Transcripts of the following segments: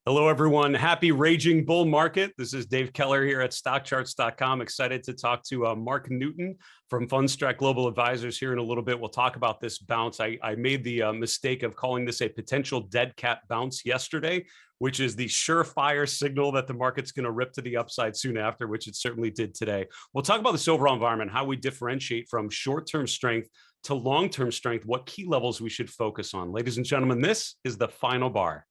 Hello, everyone. Happy Raging Bull Market. This is Dave Keller here at StockCharts.com. Excited to talk to Mark Newton from Fundstrat Global Advisors here in a little bit. We'll talk about this bounce. I made the mistake of calling this a potential dead cat bounce yesterday, which is the surefire signal that the market's going to rip to the upside soon after, which it certainly did today. We'll talk about this overall environment, how we differentiate from short-term strength to long-term strength, what key levels we should focus on. Ladies and gentlemen, this is the final bar.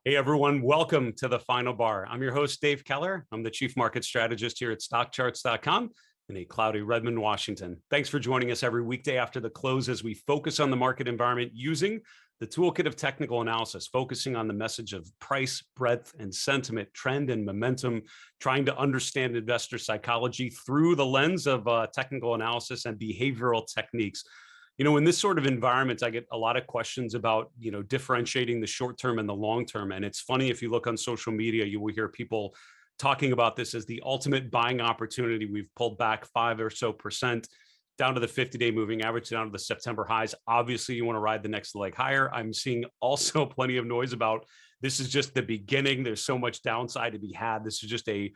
Hey, everyone. Welcome to the final bar. I'm your host, Dave Keller. I'm the Chief Market Strategist here at StockCharts.com in a cloudy Redmond, Washington. Thanks for joining us every weekday after the close as we focus on the market environment using the toolkit of technical analysis, focusing on the message of price, breadth, and sentiment, trend, and momentum, trying to understand investor psychology through the lens of technical analysis and behavioral techniques. You know, in this sort of environment, I get a lot of questions about, differentiating the short term and the long term. And it's funny, if you look on social media, you will hear people talking about this as the ultimate buying opportunity. We've pulled back 5% or so down to the 50-day moving average, down to the September highs. Obviously, you want to ride the next leg higher. I'm seeing also plenty of noise about this is just the beginning. There's so much downside to be had. This is just a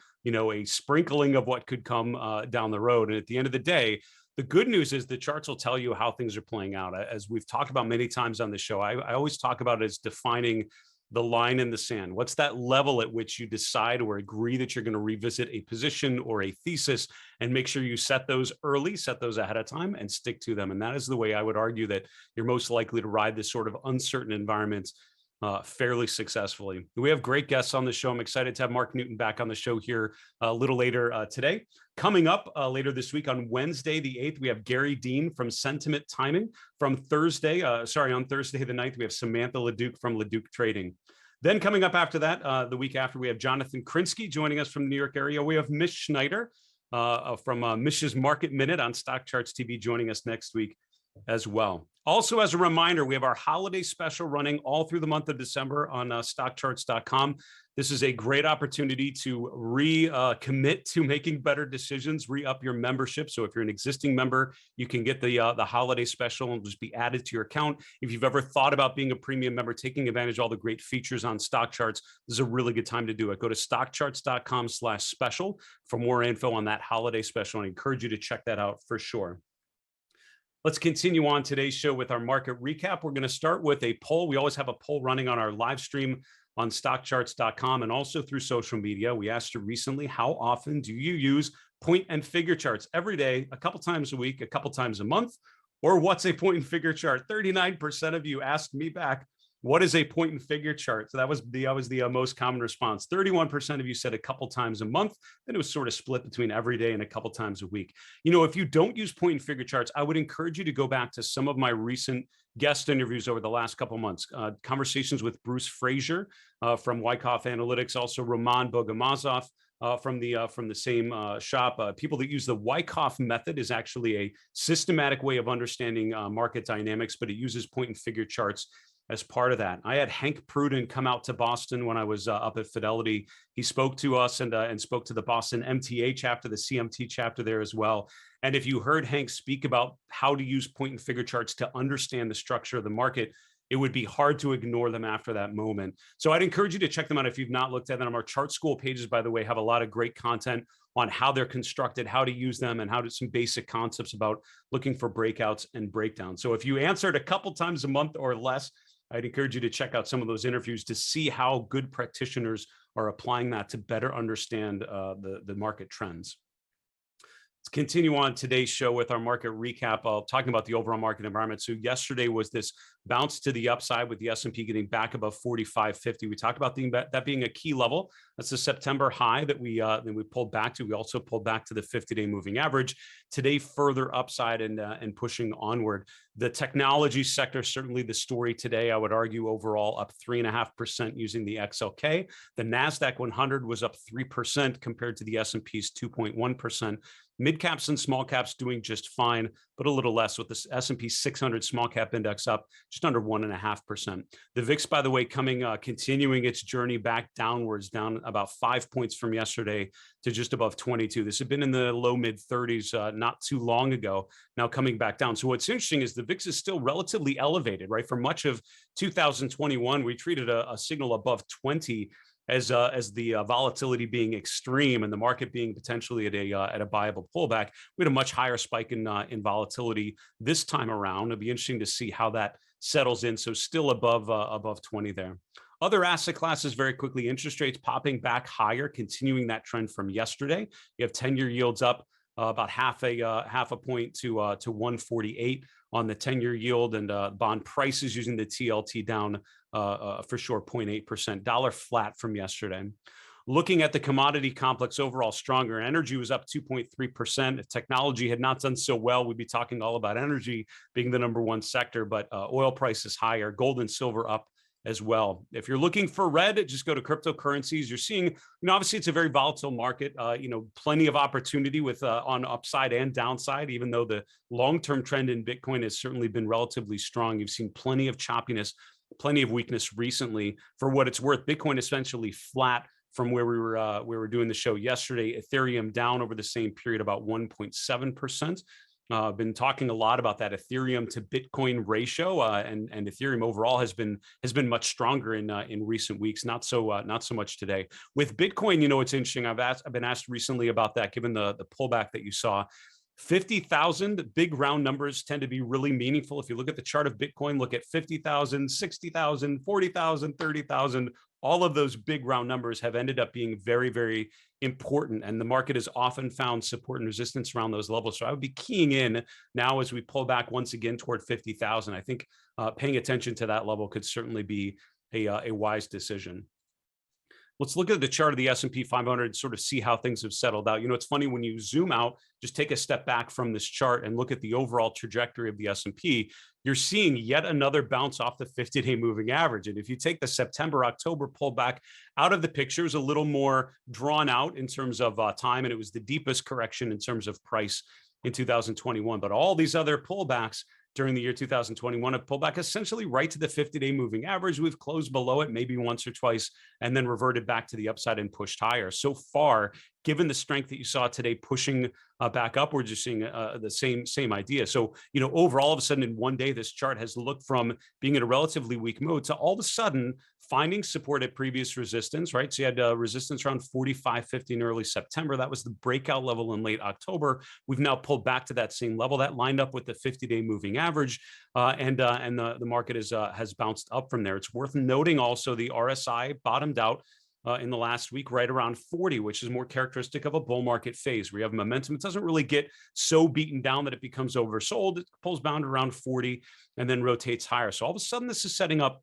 sprinkling of what could come down the road. And at the end of the day, the good news is the charts will tell you how things are playing out. As we've talked about many times on the show, I always talk about it as defining the line in the sand. What's that level at which you decide or agree that you're going to revisit a position or a thesis, and make sure you set those early, set those ahead of time, and stick to them. And that is the way I would argue that you're most likely to ride this sort of uncertain environment fairly successfully. We have great guests on the show. I'm excited to have Mark Newton back on the show here a little later today. Coming up later this week on Wednesday, the 8th, we have Gary Dean from Sentiment Timing. On Thursday the 9th, we have Samantha Leduc from Leduc Trading. Then coming up after that, the week after, we have Jonathan Krinsky joining us from the New York area. We have Mish Schneider from Mish's Market Minute on Stock Charts TV joining us next week as well. Also, as a reminder, we have our holiday special running all through the month of December on StockCharts.com. This is a great opportunity to recommit to making better decisions, re-up your membership. So if you're an existing member, you can get the holiday special and just be added to your account. If you've ever thought about being a premium member, taking advantage of all the great features on Stock Charts, this is a really good time to do it. Go to StockCharts.com/special for more info on that holiday special. I encourage you to check that out for sure. Let's continue on today's show with our market recap. We're going to start with a poll. We always have a poll running on our live stream on StockCharts.com and also through social media. We asked you recently, how often do you use point and figure charts? Every day, a couple times a week, a couple times a month, or what's a point and figure chart? 39% of you asked me back, what is a point and figure chart? So that was the most common response. 31% of you said a couple times a month. Then it was sort of split between every day and a couple times a week. If you don't use point and figure charts, I would encourage you to go back to some of my recent guest interviews over the last couple months. Conversations with Bruce Frazier from Wyckoff Analytics, also Roman Bogomazov from the same shop. People that use the Wyckoff method is actually a systematic way of understanding market dynamics, but it uses point and figure charts as part of that. I had Hank Pruden come out to Boston when I was up at Fidelity. He spoke to us and spoke to the Boston MTA chapter, the CMT chapter there as well. And if you heard Hank speak about how to use point and figure charts to understand the structure of the market, it would be hard to ignore them after that moment. So I'd encourage you to check them out if you've not looked at them. Our chart school pages, by the way, have a lot of great content on how they're constructed, how to use them, and some basic concepts about looking for breakouts and breakdowns. So if you answered a couple times a month or less, I'd encourage you to check out some of those interviews to see how good practitioners are applying that to better understand the market trends. Let's continue on today's show with our market recap, talking about the overall market environment. So yesterday was this bounce to the upside with the S&P getting back above 4550. We talked about that being a key level. That's the September high that we pulled back to. We also pulled back to the 50-day moving average. Today, further upside and pushing onward. The technology sector, certainly the story today, I would argue overall up 3.5% using the XLK. The NASDAQ 100 was up 3% compared to the S&P's 2.1%. Mid caps and small caps doing just fine, but a little less, with the S&P 600 small cap index up just under 1.5%. The VIX, by the way, continuing its journey back downwards, down about 5 points from yesterday to just above 22. This had been in the low mid 30s not too long ago, now coming back down. So what's interesting is the VIX is still relatively elevated, right? For much of 2021, we treated a signal above 20 as the volatility being extreme and the market being potentially at a buyable pullback. We had a much higher spike in volatility this time around. It'll be interesting to see how that settles in. So still above 20 there. Other asset classes, very quickly, interest rates popping back higher, continuing that trend from yesterday. You have 10-year yields up about half a point to 148 on the 10-year yield, and bond prices using the TLT down for sure 0.8%. Dollar flat from yesterday. Looking at the commodity complex overall, stronger. Energy was up 2.3%. If technology had not done so well, we'd be talking all about energy being the number one sector, but oil prices higher, gold and silver up as well. If you're looking for red, just go to cryptocurrencies. You're seeing, obviously it's a very volatile market, plenty of opportunity with on upside and downside, even though the long-term trend in Bitcoin has certainly been relatively strong. You've seen plenty of choppiness, plenty of weakness recently. For what it's worth, Bitcoin essentially flat from where we were doing the show yesterday. Ethereum down over the same period about 1.7%. I've been talking a lot about that Ethereum to Bitcoin ratio, and Ethereum overall has been much stronger in recent weeks. Not so much today. With Bitcoin, it's interesting. I've been asked recently about that, given the pullback that you saw. 50,000, big round numbers tend to be really meaningful. If you look at the chart of Bitcoin, look at 50,000, 60,000, 40,000, 30,000. All of those big round numbers have ended up being very, very important. And the market has often found support and resistance around those levels. So I would be keying in now as we pull back once again toward 50,000. I think paying attention to that level could certainly be a wise decision. Let's look at the chart of the S&P 500 and sort of see how things have settled out. It's funny when you zoom out, just take a step back from this chart and look at the overall trajectory of the S&P, you're seeing yet another bounce off the 50-day moving average. And if you take the September-October pullback out of the picture, it was a little more drawn out in terms of time, and it was the deepest correction in terms of price in 2021. But all these other pullbacks during the year 2021 have pulled back essentially right to the 50-day moving average. We've closed below it maybe once or twice and then reverted back to the upside and pushed higher. So far, given the strength that you saw today pushing back upwards, you're seeing the same idea. So, overall, all of a sudden in one day, this chart has looked from being in a relatively weak mode to all of a sudden finding support at previous resistance, right? So you had resistance around 45.50 in early September. That was the breakout level in late October. We've now pulled back to that same level. That lined up with the 50-day moving average, and the market has bounced up from there. It's worth noting also the RSI bottomed out in the last week right around 40, which is more characteristic of a bull market phase where you have momentum. It doesn't really get so beaten down that it becomes oversold. It pulls bound around 40 and then rotates higher. So all of a sudden, this is setting up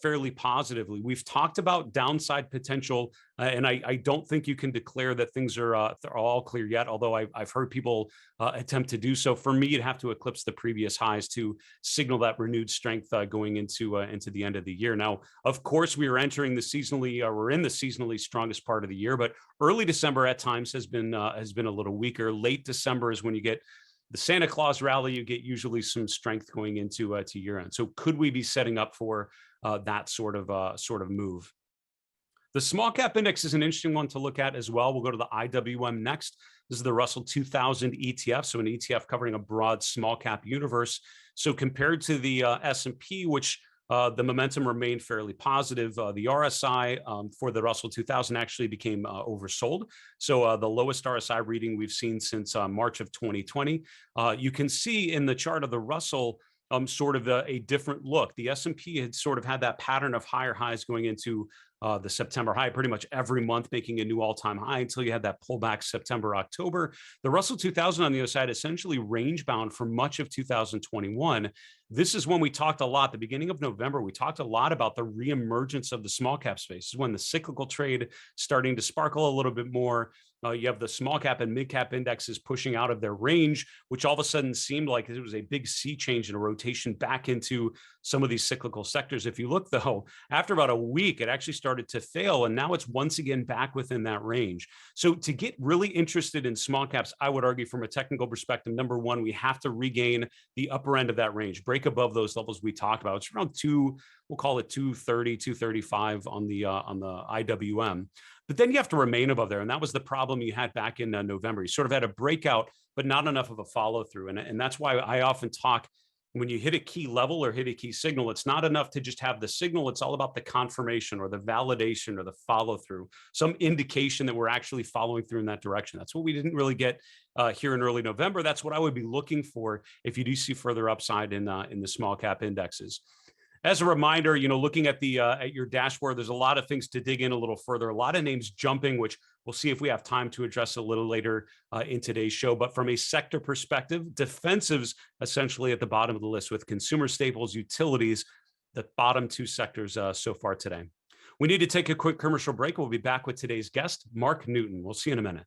fairly positively. We've talked about downside potential, and I don't think you can declare that things are all clear yet, although I've heard people attempt to do so. For me, you'd have to eclipse the previous highs to signal that renewed strength going into the end of the year. Now, of course, we are entering the we're in the seasonally strongest part of the year, but early December at times has been a little weaker. Late December is when you get the Santa Claus rally. You get usually some strength going into year end. So could we be setting up for that sort of move? The small cap index is an interesting one to look at as well. We'll go to the IWM next. This is the Russell 2000 ETF, so an ETF covering a broad small cap universe. So compared to the S&P, which the momentum remained fairly positive, the RSI for the Russell 2000 actually became oversold. So the lowest RSI reading we've seen since March of 2020. You can see in the chart of the Russell sort of a different look. The S&P had sort of had that pattern of higher highs going into the September high, pretty much every month making a new all-time high until you had that pullback September, October. The Russell 2000 on the other side, essentially range bound for much of 2021. This is when we talked a lot, the beginning of November, we talked a lot about the reemergence of the small cap space. This is when the cyclical trade starting to sparkle a little bit more. You have the small cap and mid cap indexes pushing out of their range, which all of a sudden seemed like it was a big sea change and a rotation back into some of these cyclical sectors. If you look, though, after about a week, it actually started to fail, and now it's once again back within that range. So to get really interested in small caps, I would argue from a technical perspective, number one, we have to regain the upper end of that range, break above those levels we talked about. It's around we'll call it 230, 235 on the IWM. But then you have to remain above there. And that was the problem you had back in November. You sort of had a breakout, but not enough of a follow through. And that's why I often talk, when you hit a key level or hit a key signal, it's not enough to just have the signal. It's all about the confirmation or the validation or the follow through, some indication that we're actually following through in that direction. That's what we didn't really get here in early November. That's what I would be looking for if you do see further upside in the small cap indexes. As a reminder, looking at at your dashboard, there's a lot of things to dig in a little further, a lot of names jumping, which we'll see if we have time to address a little later in today's show. But from a sector perspective, defensives essentially at the bottom of the list with consumer staples, utilities, the bottom two sectors so far today. We need to take a quick commercial break. We'll be back with today's guest, Mark Newton. We'll see you in a minute.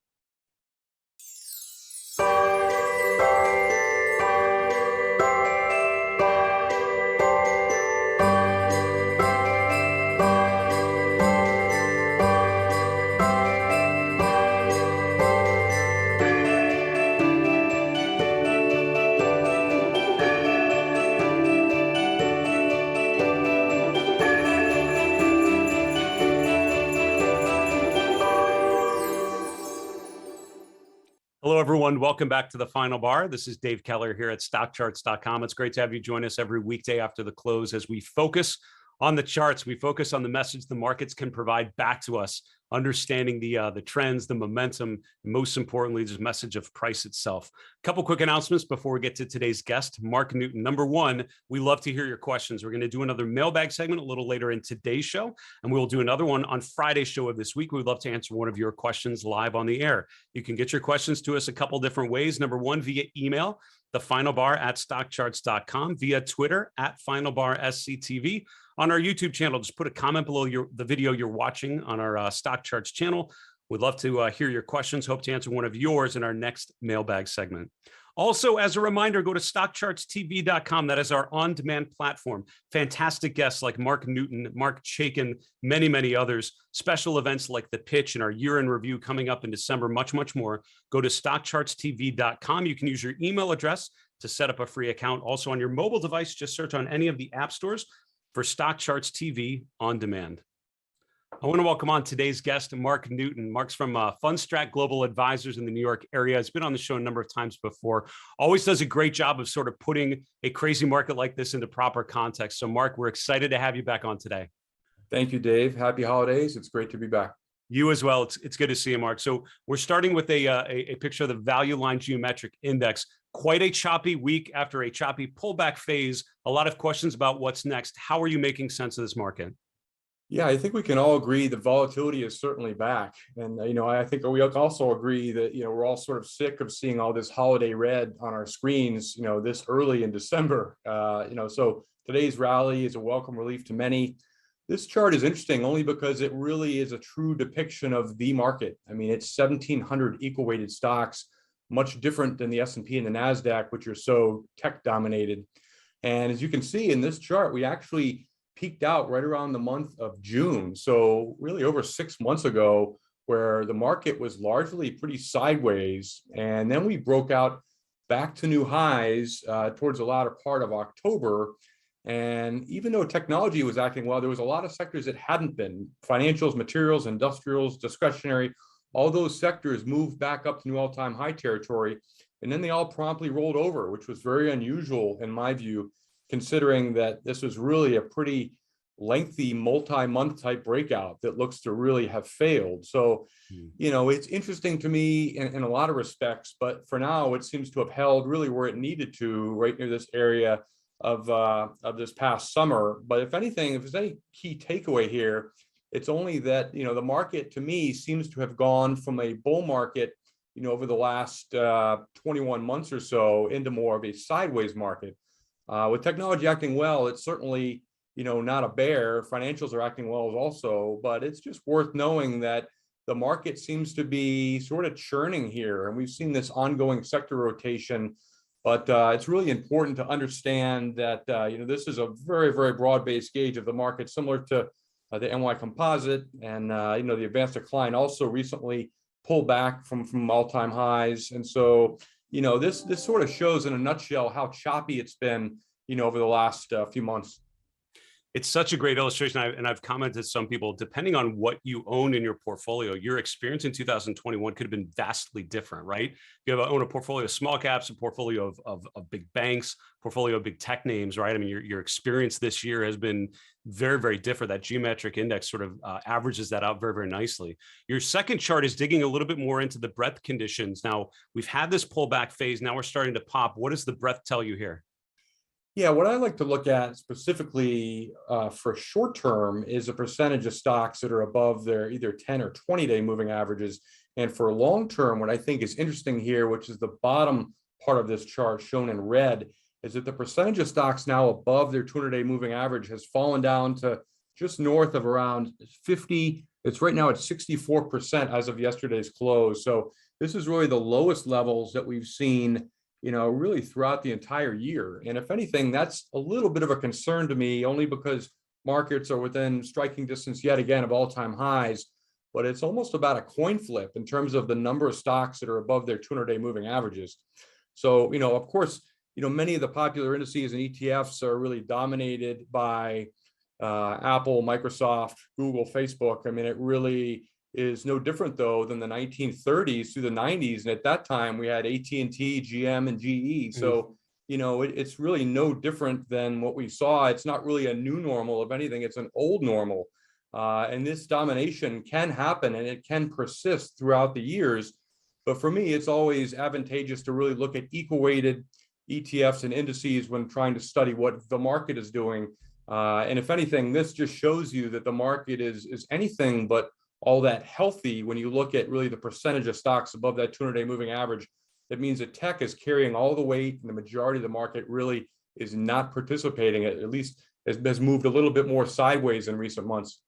Hello, everyone. Welcome back to the Final Bar. This is Dave Keller here at StockCharts.com. It's great to have you join us every weekday after the close as we focus on the charts. We focus on the message the markets can provide back to us, understanding the trends, the momentum, and most importantly, the message of price itself. A couple quick announcements before we get to today's guest, Mark Newton. Number one, we love to hear your questions. We're going to do another mailbag segment a little later in today's show, and we'll do another one on Friday's show of this week. We'd love to answer one of your questions live on the air. You can get your questions to us a couple different ways. Number one, via email, thefinalbar@stockcharts.com, via Twitter @FinalBarSCTV. On our YouTube channel, just put a comment below the video you're watching on our Stock Charts channel. We'd love to hear your questions. Hope to answer one of yours in our next mailbag segment. Also, as a reminder, go to StockChartsTV.com. That is our on-demand platform. Fantastic guests like Mark Newton, Mark Chaikin, many, many others. Special events like The Pitch and our year-end review coming up in December, much, much more. Go to StockChartsTV.com. You can use your email address to set up a free account. Also on your mobile device, just search on any of the app stores for Stock Charts TV on demand. I want to welcome on today's guest, Mark Newton. Mark's from Fundstrat Global Advisors in the New York area. He's been on the show a number of times before. Always does a great job of sort of putting a crazy market like this into proper context. So Mark, we're excited to have you back on today. Thank you, Dave. Happy holidays. It's great to be back. You as well. It's good to see you, Mark. So we're starting with a picture of the value line geometric index. Quite a choppy week after a choppy pullback phase. A lot of questions about what's next. How are you making sense of this market? Yeah, I think we can all agree the volatility is certainly back. And, I think we also agree that, we're all sort of sick of seeing all this holiday red on our screens, this early in December. So today's rally is a welcome relief to many. This chart is interesting only because it really is a true depiction of the market. I mean, it's 1,700 equal weighted stocks, much different than the S&P and the NASDAQ, which are so tech dominated. And as you can see in this chart, we actually peaked out right around the month of June. So really over 6 months ago, where the market was largely pretty sideways. And then we broke out back to new highs towards the latter part of October. And even though technology was acting well, there was a lot of sectors that hadn't been. Financials, materials, industrials, discretionary, all those sectors moved back up to new all-time high territory. And then they all promptly rolled over, which was very unusual in my view, considering that this was really a pretty lengthy multi-month type breakout that looks to really have failed. So, it's interesting to me in a lot of respects, but for now, it seems to have held really where it needed to, right near this area of this past summer. But if anything, if there's any key takeaway here, it's only that, the market to me seems to have gone from a bull market, over the last 21 months or so into more of a sideways market. With technology acting well, it's certainly, not a bear. Financials are acting well also, but it's just worth knowing that the market seems to be sort of churning here. And we've seen this ongoing sector rotation, but it's really important to understand that, this is a very, very broad-based gauge of the market, similar to the NY composite. And, the advanced decline also recently pulled back from all-time highs. And so, this sort of shows in a nutshell how choppy it's been, over the last few months. It's such a great illustration. And I've commented to some people, depending on what you own in your portfolio, your experience in 2021 could have been vastly different, right? If you own a portfolio of small caps, a portfolio of big banks, portfolio of big tech names, right? I mean, your experience this year has been very, very different. That geometric index sort of averages that out very, very nicely. Your second chart is digging a little bit more into the breadth conditions. Now, we've had this pullback phase. Now we're starting to pop. What does the breadth tell you here? Yeah, what I like to look at specifically for short term is a percentage of stocks that are above their either 10 or 20-day moving averages. And for long term, what I think is interesting here, which is the bottom part of this chart shown in red, is that the percentage of stocks now above their 200-day moving average has fallen down to just north of around 50. It's right now at 64% as of yesterday's close. So this is really the lowest levels that we've seen, really throughout the entire year. And if anything, that's a little bit of a concern to me, only because markets are within striking distance yet again of all-time highs. But it's almost about a coin flip in terms of the number of stocks that are above their 200-day moving averages. So, of course, many of the popular indices and ETFs are really dominated by Apple, Microsoft, Google, Facebook. I mean, it really is no different, though, than the 1930s through the 90s. And at that time, we had AT&T, GM, and GE. So, it's really no different than what we saw. It's not really a new normal. If anything, it's an old normal. And this domination can happen and it can persist throughout the years. But for me, it's always advantageous to really look at equal-weighted ETFs and indices when trying to study what the market is doing. And if anything, this just shows you that the market is anything but all that healthy. When you look at really the percentage of stocks above that 200-day moving average, that means that tech is carrying all the weight and the majority of the market really is not participating. At least has moved a little bit more sideways in recent months.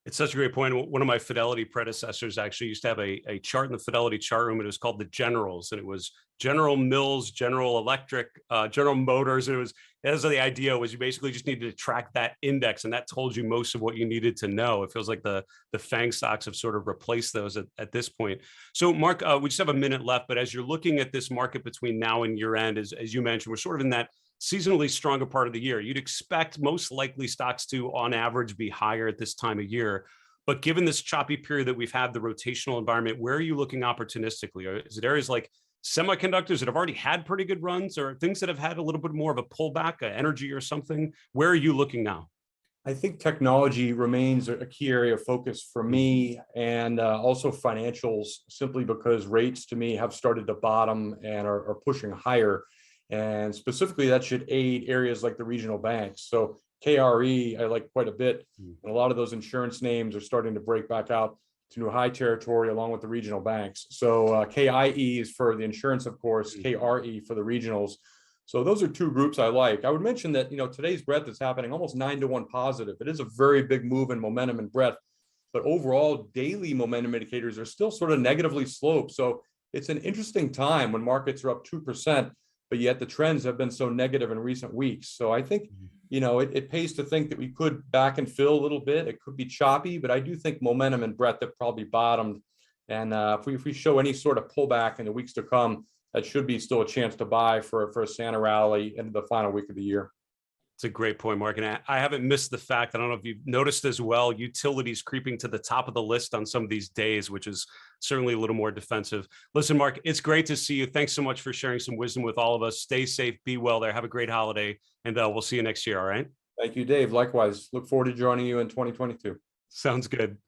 It's such a great point. One of my Fidelity predecessors actually used to have a chart in the Fidelity chart room, and it was called the Generals, and it was General Mills, General Electric, General Motors. And the idea was you basically just needed to track that index, and that told you most of what you needed to know. It feels like the FANG stocks have sort of replaced those at this point. So, Mark, we just have a minute left, but as you're looking at this market between now and year end, as you mentioned, we're sort of in that seasonally stronger part of the year. You'd expect most likely stocks to, on average, be higher at this time of year. But given this choppy period that we've had, the rotational environment, where are you looking opportunistically? Or is it areas like semiconductors that have already had pretty good runs, or things that have had a little bit more of a pullback, energy or something? Where are you looking now? I think technology remains a key area of focus for me, and also financials, simply because rates to me have started to bottom and are pushing higher. And specifically, that should aid areas like the regional banks. So KRE, I like quite a bit. And a lot of those insurance names are starting to break back out to new high territory along with the regional banks. So KIE is for the insurance, of course, KRE for the regionals. So those are two groups I like. I would mention that, today's breadth is happening almost 9-to-1 positive. It is a very big move in momentum and breadth, but overall daily momentum indicators are still sort of negatively sloped. So it's an interesting time when markets are up 2%, but yet the trends have been so negative in recent weeks. So I think, it pays to think that we could back and fill a little bit. It could be choppy, but I do think momentum and breadth have probably bottomed. And if we show any sort of pullback in the weeks to come, that should be still a chance to buy for a Santa rally into the final week of the year. It's a great point, Mark. And I haven't missed the fact, I don't know if you've noticed as well, utilities creeping to the top of the list on some of these days, which is certainly a little more defensive. Listen, Mark, it's great to see you. Thanks so much for sharing some wisdom with all of us. Stay safe, be well there. Have a great holiday, and we'll see you next year, all right? Thank you, Dave. Likewise, look forward to joining you in 2022. Sounds good.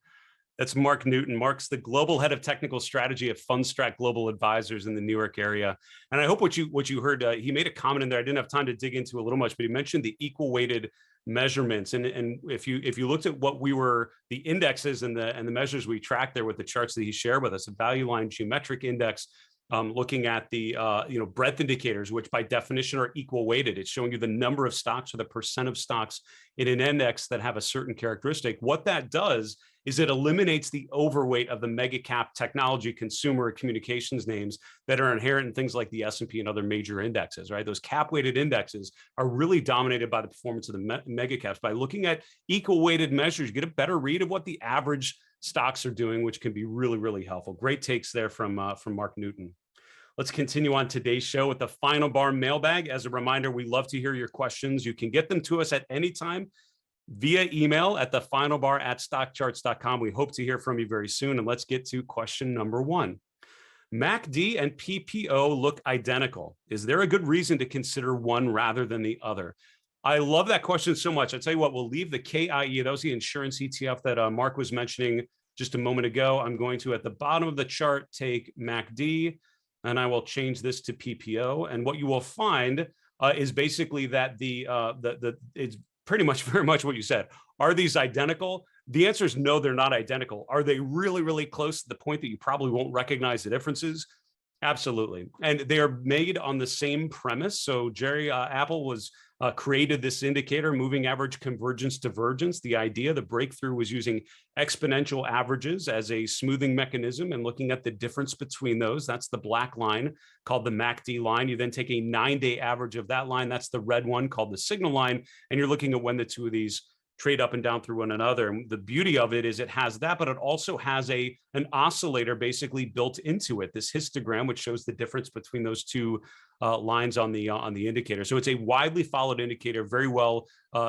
That's Mark Newton. Mark's the global head of technical strategy at Fundstrat Global Advisors in the New York area. And I hope what you heard, he made a comment in there. I didn't have time to dig into a little much, but he mentioned the equal weighted measurements. And if you looked at what the indexes and the measures we tracked there with the charts that he shared with us, a value line geometric index, looking at the breadth indicators, which by definition are equal weighted. It's showing you the number of stocks or the percent of stocks in an index that have a certain characteristic. What that does is it eliminates the overweight of the mega cap technology, consumer, communications names that are inherent in things like the S&P and other major indexes, right? Those cap weighted indexes are really dominated by the performance of the mega caps. By looking at equal weighted measures, you get a better read of what the average stocks are doing, which can be really, really helpful. Great takes there from Mark Newton. Let's continue on today's show with the Final Bar mailbag. As a reminder, we love to hear your questions. You can get them to us at any time via email at thefinalbar@stockcharts.com. We hope to hear from you very soon. And let's get to question number 1. MACD and PPO look identical. Is there a good reason to consider one rather than the other? I love that question so much. I'll tell you what, we'll leave the KIE, that was the insurance ETF that Mark was mentioning just a moment ago. I'm going to, at the bottom of the chart, take MACD, and I will change this to PPO. And what you will find is basically that it's pretty much very much what you said. Are these identical? The answer is no, they're not identical. Are they really, really close to the point that you probably won't recognize the differences? Absolutely. And they are made on the same premise. So Jerry Apple was created this indicator, moving average convergence divergence. The idea, the breakthrough, was using exponential averages as a smoothing mechanism and looking at the difference between those. That's the black line called the MACD line. You then take a 9-day average of that line. That's the red one called the signal line. And you're looking at when the two of these trade up and down through one another. And the beauty of it is it has that, but it also has an oscillator basically built into it, this histogram, which shows the difference between those two lines on the indicator. So it's a widely followed indicator, very well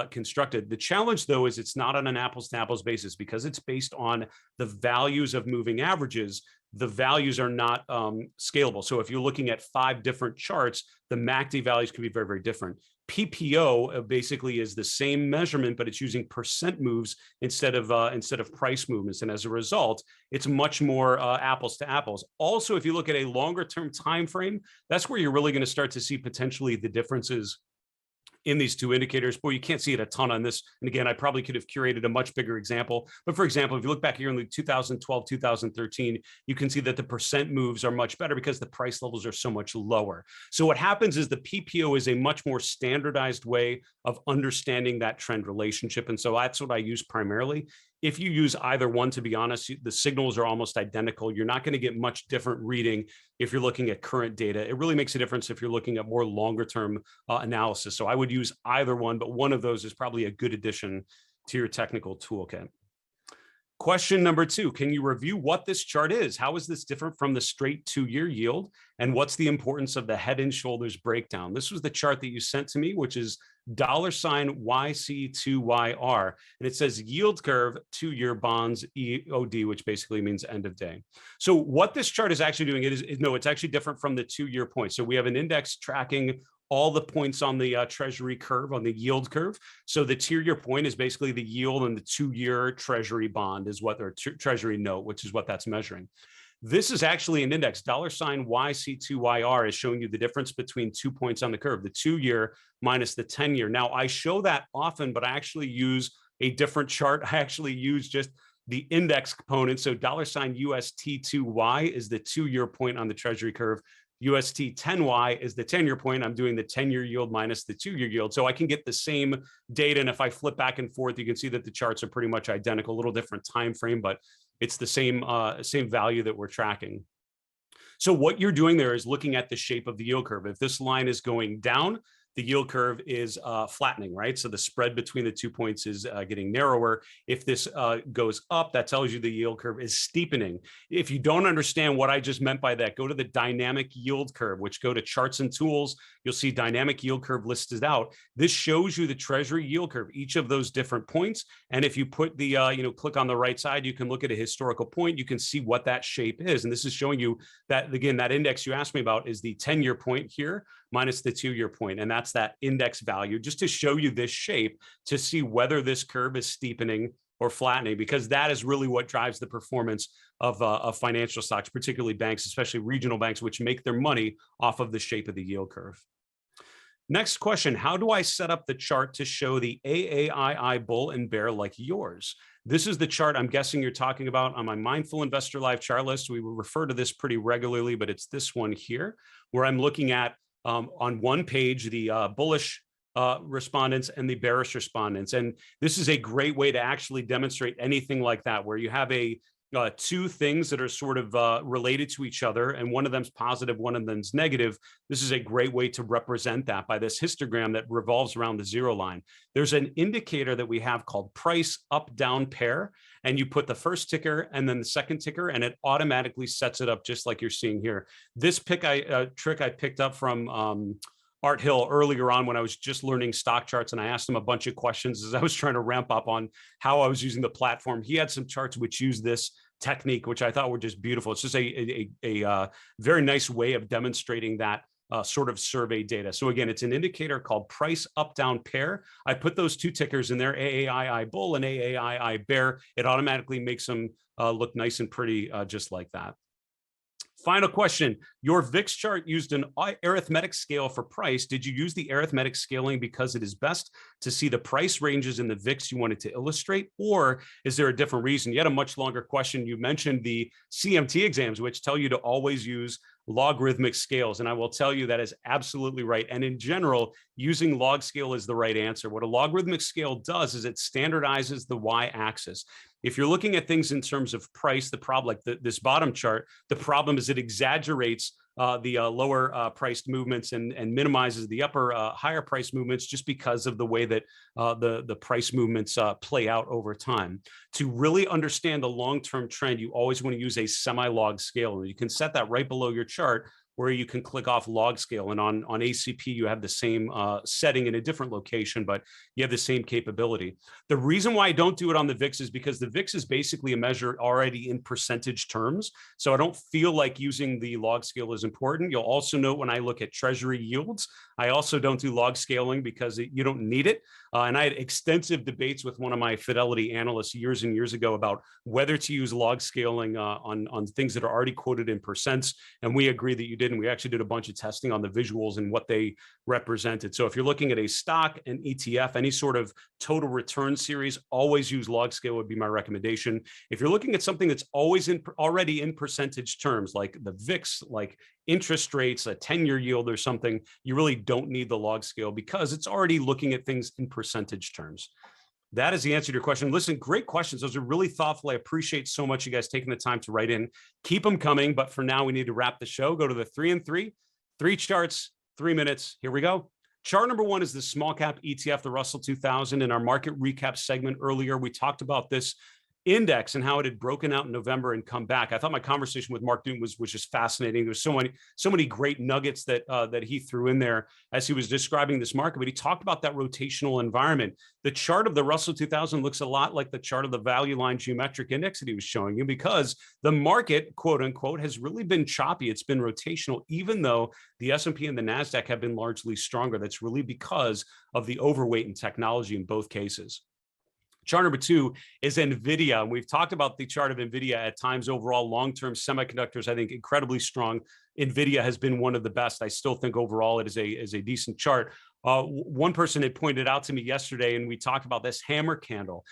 constructed. The challenge, though, is it's not on an apples to apples basis because it's based on the values of moving averages. The values are not scalable. So if you're looking at 5 different charts, the MACD values can be very, very different. PPO basically is the same measurement, but it's using percent moves instead of price movements. And as a result, it's much more apples to apples. Also, if you look at a longer term time frame, that's where you're really going to start to see potentially the differences in these two indicators. Boy, you can't see it a ton on this. And again, I probably could have curated a much bigger example. But for example, if you look back here in like 2012, 2013, you can see that the percent moves are much better because the price levels are so much lower. So what happens is the PPO is a much more standardized way of understanding that trend relationship. And so that's what I use primarily. If you use either one, to be honest, the signals are almost identical. You're not going to get much different reading if you're looking at current data. It really makes a difference if you're looking at more longer term analysis. So I would use either one, but one of those is probably a good addition to your technical toolkit. Question number 2, can you review what this chart is? How is this different from the straight 2-year yield? And what's the importance of the head and shoulders breakdown? This was the chart that you sent to me, which is $YC2YR. And it says yield curve 2-year bonds EOD, which basically means end of day. So what this chart is actually doing, it's actually different from the 2-year point. So we have an index tracking all the points on the treasury curve, on the yield curve. So the 2-year point is basically the yield, and the 2-year treasury bond is what their treasury note, which is what that's measuring. This is actually an index. $YC2YR is showing you the difference between 2 points on the curve, the 2-year minus the 10-year. Now, I show that often, but I actually use a different chart. I actually use just the index component. So $UST2Y is the 2-year point on the treasury curve. UST10Y is the 10-year point. I'm doing the 10-year yield minus the 2-year yield. So I can get the same data. And if I flip back and forth, you can see that the charts are pretty much identical, a little different time frame, but it's the same value that we're tracking. So what you're doing there is looking at the shape of the yield curve. If this line is going down, the yield curve is flattening, right? So the spread between the 2 points is getting narrower. If this goes up, that tells you the yield curve is steepening. If you don't understand what I just meant by that, go to the dynamic yield curve, which go to charts and tools. You'll see dynamic yield curve listed out. This shows you the treasury yield curve, each of those different points. And if you put the, click on the right side, you can look at a historical point. You can see what that shape is. And this is showing you that, again, that index you asked me about is the 10-year point here minus the 2-year point. And that's that index value, just to show you this shape to see whether this curve is steepening or flattening, because that is really what drives the performance of financial stocks, particularly banks, especially regional banks, which make their money off of the shape of the yield curve. Next question, how do I set up the chart to show the AAII Bull and Bear like yours? This is the chart I'm guessing you're talking about on my Mindful Investor Live chart list. We will refer to this pretty regularly, but it's this one here, where I'm looking at on one page, the bullish respondents and the bearish respondents. And this is a great way to actually demonstrate anything like that, where you have two things that are sort of related to each other, and one of them's positive, one of them's negative. This is a great way to represent that by this histogram that revolves around the zero line. There's an indicator that we have called price up down pair, and you put the first ticker and then the second ticker, and it automatically sets it up just like you're seeing here. This trick I picked up from Art Hill earlier on when I was just learning StockCharts, and I asked him a bunch of questions as I was trying to ramp up on how I was using the platform. He had some charts which use this technique, which I thought were just beautiful. It's just a very nice way of demonstrating that sort of survey data. So again, it's an indicator called price up down pair. I put those two tickers in there, AAII Bull and AAII Bear. It automatically makes them look nice and pretty just like that. Final question, your VIX chart used an arithmetic scale for price. Did you use the arithmetic scaling because it is best to see the price ranges in the VIX you wanted to illustrate, or is there a different reason? You had a much longer question. You mentioned the CMT exams, which tell you to always use logarithmic scales. And I will tell you that is absolutely right. And in general, using log scale is the right answer. What a logarithmic scale does is it standardizes the y-axis. If you're looking at things in terms of price, the problem, like this bottom chart, the problem is it exaggerates the lower priced movements and minimizes the upper higher price movements just because of the way that the price movements play out over time. To really understand the long-term trend, you always want to use a semi-log scale. And you can set that right below your chart, where you can click off log scale. And on ACP, you have the same setting in a different location, but you have the same capability. The reason why I don't do it on the VIX is because the VIX is basically a measure already in percentage terms. So I don't feel like using the log scale is important. You'll also note when I look at treasury yields, I also don't do log scaling because you don't need it. And I had extensive debates with one of my Fidelity analysts years and years ago about whether to use log scaling on things that are already quoted in percents. And we agree that you didn't. We actually did a bunch of testing on the visuals and what they represented. So if you're looking at a stock, an ETF, any sort of total return series, always use log scale would be my recommendation. If you're looking at something that's always already in percentage terms, like the VIX, like interest rates, a 10-year yield or something, you really don't need the log scale because it's already looking at things in percentage terms. That is the answer to your question. Listen, great questions. Those are really thoughtful. I appreciate so much you guys taking the time to write in. Keep them coming, but for now, we need to wrap the show. Go to the 3 and 3, 3 charts, 3 minutes. Here we go. Chart number one is the small cap ETF, the Russell 2000. In our market recap segment earlier, we talked about this index and how it had broken out in November and come back. I thought my conversation with Mark Newton was just fascinating. There's so many great nuggets that he threw in there as he was describing this market, but he talked about that rotational environment. The chart of the Russell 2000 looks a lot like the chart of the value line geometric index that he was showing you, because the market, quote unquote, has really been choppy. It's been rotational, even though the S&P and the NASDAQ have been largely stronger. That's really because of the overweight in technology in both cases. Chart number two is Nvidia. We've talked about the chart of Nvidia at times. Overall, long-term semiconductors, I think, incredibly strong. Nvidia has been one of the best. I still think overall it is a decent chart. One person had pointed out to me yesterday, and we talked about this hammer candle.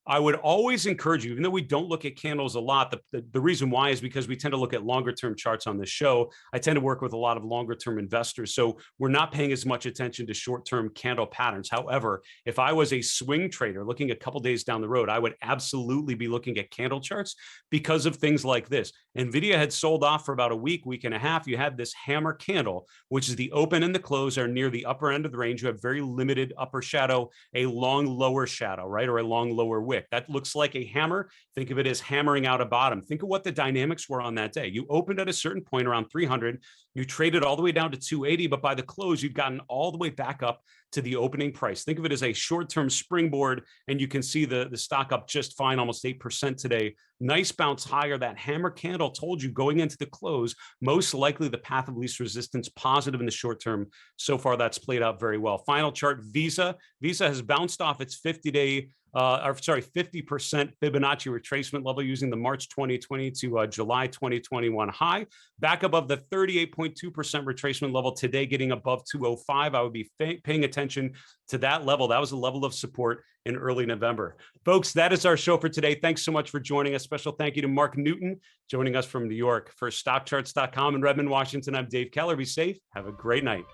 I would always encourage you, even though we don't look at candles a lot, the reason why is because we tend to look at longer term charts on this show. I tend to work with a lot of longer term investors, so we're not paying as much attention to short term candle patterns. However, if I was a swing trader looking a couple days down the road, I would absolutely be looking at candle charts because of things like this. Nvidia had sold off for about a week and a half. You had this hammer candle, which is the open and the close are near the upper end of the range. You have very limited upper shadow, a long lower shadow, right? Or a long lower wick. That looks like a hammer. Think of it as hammering out a bottom. Think of what the dynamics were on that day. You opened at a certain point around 300. You traded all the way down to 280, but by the close, you've gotten all the way back up to the opening price. Think of it as a short-term springboard, and you can see the stock up just fine, almost 8% today. Nice bounce higher. That hammer candle told you going into the close, most likely the path of least resistance, positive in the short term. So far, that's played out very well. Final chart, Visa. Visa has bounced off its 50% Fibonacci retracement level using the March 2020 to July 2021 high, back above the 38.2% retracement level today, getting above 205. I would be paying attention to that level. That was a level of support in early November. Folks, that is our show for today. Thanks so much for joining us. Special thank you to Mark Newton joining us from New York. For StockCharts.com in Redmond, Washington, I'm Dave Keller. Be safe. Have a great night.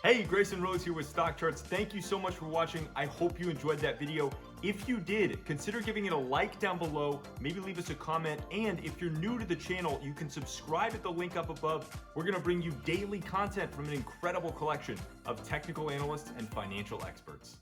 Hey, Grayson Rose here with StockCharts. Thank you so much for watching. I hope you enjoyed that video. If you did, consider giving it a like down below, maybe leave us a comment, and if you're new to the channel, you can subscribe at the link up above. We're going to bring you daily content from an incredible collection of technical analysts and financial experts.